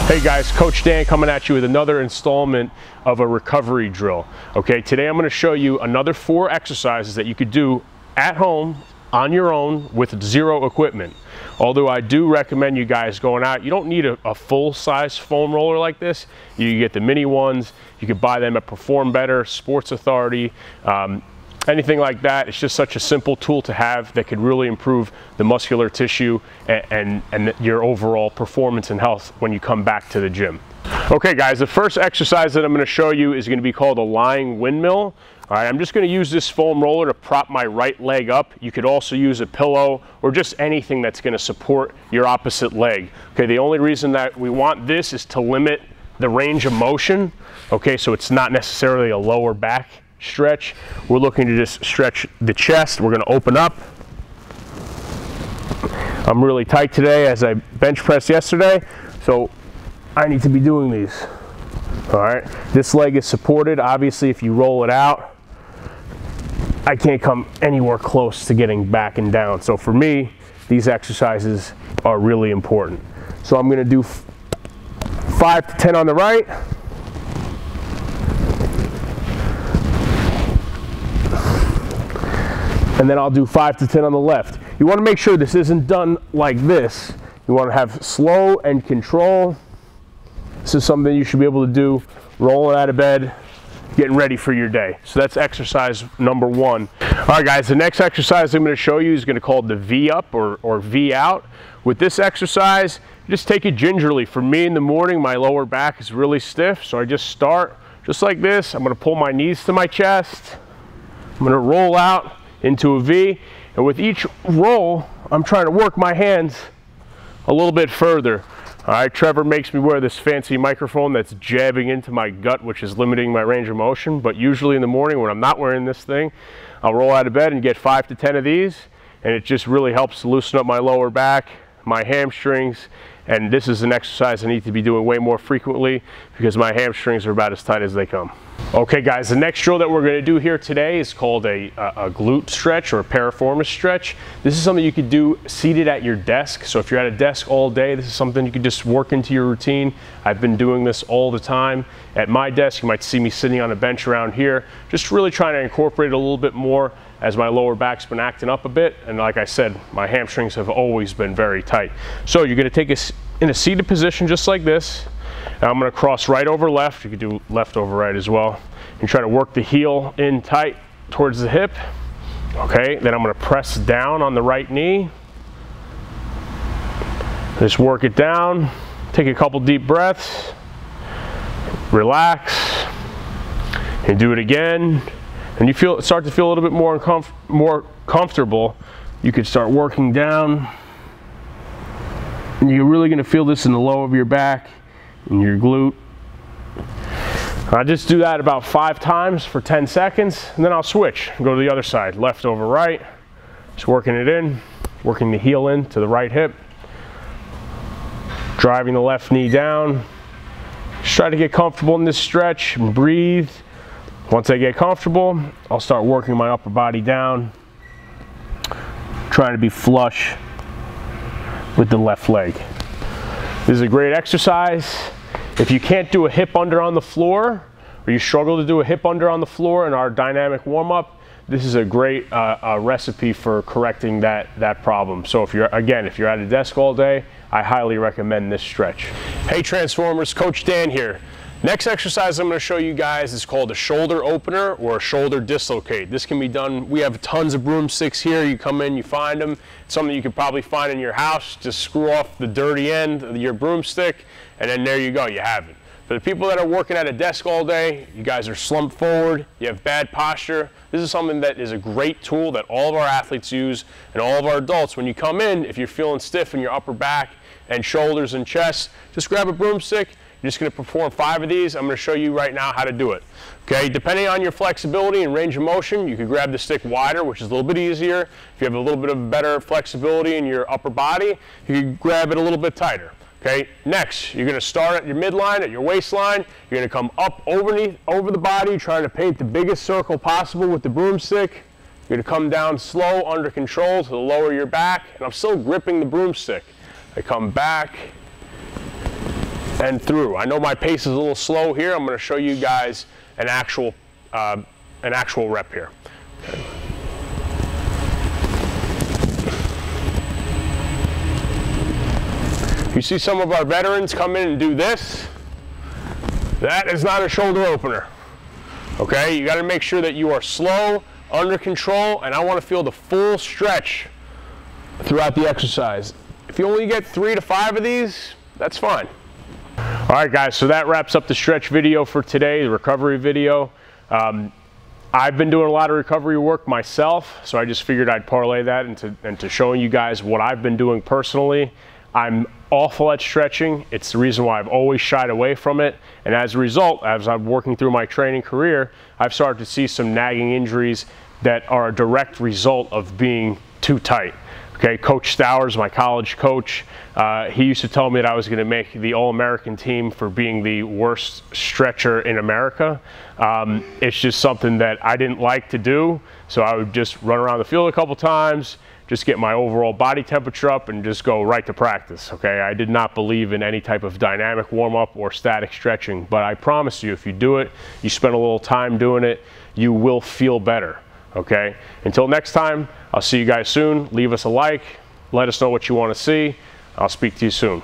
Hey guys, Coach Dan coming at you with another installment of a recovery drill. Okay, today I'm going to show you another 4 exercises that you could do at home on your own with 0 equipment. Although I do recommend you guys going out, you don't need a full-size foam roller like this. You get the mini ones. You could buy them at Perform Better, Sports Authority, anything like that. It's just such a simple tool to have that could really improve the muscular tissue and your overall performance and health when you come back to the gym. Okay guys, the first exercise that I'm going to show you is going to be called a lying windmill. All right, I'm just going to use this foam roller to prop my right leg up. You could also use a pillow or just anything that's going to support your opposite leg. Okay, the only reason that we want this is to limit the range of motion. Okay, so it's not necessarily a lower back stretch. We're looking to just stretch the chest. We're going to open up. I'm really tight today as I bench pressed yesterday, so I need to be doing these. All right, this leg is supported. Obviously, if you roll it out, I can't come anywhere close to getting back and down. So for me, these exercises are really important. So I'm going to do 5 to 10 on the right. And then I'll do 5 to 10 on the left. You want to make sure this isn't done like this. You want to have slow and control. This is something you should be able to do rolling out of bed, getting ready for your day. So that's exercise number 1. All right guys, the next exercise I'm going to show you is going to be called the V up or V out. With this exercise, just take it gingerly. For me in the morning, my lower back is really stiff, so I just start just like this. I'm going to pull my knees to my chest. I'm going to roll out into a V, and with each roll, I'm trying to work my hands a little bit further. All right, Trevor makes me wear this fancy microphone that's jabbing into my gut, which is limiting my range of motion, but usually in the morning when I'm not wearing this thing, I'll roll out of bed and get 5 to 10 of these, and it just really helps to loosen up my lower back, my hamstrings, and this is an exercise I need to be doing way more frequently because my hamstrings are about as tight as they come. Okay guys, the next drill that we're going to do here today is called a glute stretch or a piriformis stretch. This is something you could do seated at your desk. So if you're at a desk all day, this is something you could just work into your routine. I've been doing this all the time at my desk. You might see me sitting on a bench around here, just really trying to incorporate it a little bit more as my lower back's been acting up a bit. And like I said, my hamstrings have always been very tight. So you're going to take us in a seated position just like this. Now I'm going to cross right over left. You could do left over right as well. And try to work the heel in tight towards the hip. Okay, then I'm going to press down on the right knee. Just work it down. Take a couple deep breaths. Relax. And do it again. And you start to feel a little bit more comfortable. You could start working down. And you're really going to feel this in the low of your back and your glute. I just do that about 5 times for 10 seconds, and then I'll switch and go to the other side, left over right. Just working it in, working the heel in to the right hip, driving the left knee down. Just try to get comfortable in this stretch and breathe. Once I get comfortable, I'll start working my upper body down, trying to be flush with the left leg. This is a great exercise. If you can't do a hip under on the floor, or you struggle to do a hip under on the floor in our dynamic warm-up, this is a great recipe for correcting that problem. So if you're at a desk all day, I highly recommend this stretch. Hey Transformers, Coach Dan here. Next exercise I'm going to show you guys is called a shoulder opener or a shoulder dislocate. This can be done, we have tons of broomsticks here. You come in, you find them. It's something you could probably find in your house. Just screw off the dirty end of your broomstick, and then there you go, you have it. For the people that are working at a desk all day, you guys are slumped forward, you have bad posture, this is something that is a great tool that all of our athletes use and all of our adults. When you come in, if you're feeling stiff in your upper back and shoulders and chest, just grab a broomstick. You're just going to perform 5 of these. I'm going to show you right now how to do it. Okay, depending on your flexibility and range of motion, you can grab the stick wider, which is a little bit easier. If you have a little bit of better flexibility in your upper body, you can grab it a little bit tighter. Okay, next, you're going to start at your midline, at your waistline. You're going to come up over the body, trying to paint the biggest circle possible with the broomstick. You're going to come down slow, under control, to lower your back. And I'm still gripping the broomstick. I come back, and through. I know my pace is a little slow here. I'm going to show you guys an actual rep here. Okay. You see some of our veterans come in and do this. That is not a shoulder opener. Okay, you got to make sure that you are slow, under control, and I want to feel the full stretch throughout the exercise. If you only get 3 to 5 of these, that's fine. All right, guys, so that wraps up the stretch video for today, the recovery video. I've been doing a lot of recovery work myself, so I just figured I'd parlay that into showing you guys what I've been doing personally. I'm awful at stretching. It's the reason why I've always shied away from it. And as a result, as I'm working through my training career, I've started to see some nagging injuries that are a direct result of being too tight. Okay, Coach Stowers, my college coach, he used to tell me that I was going to make the All-American team for being the worst stretcher in America. It's just something that I didn't like to do, so I would just run around the field a couple times, just get my overall body temperature up and just go right to practice, okay? I did not believe in any type of dynamic warm-up or static stretching, but I promise you, if you do it, you spend a little time doing it, you will feel better, okay? Until next time, I'll see you guys soon. Leave us a like, let us know what you want to see. I'll speak to you soon.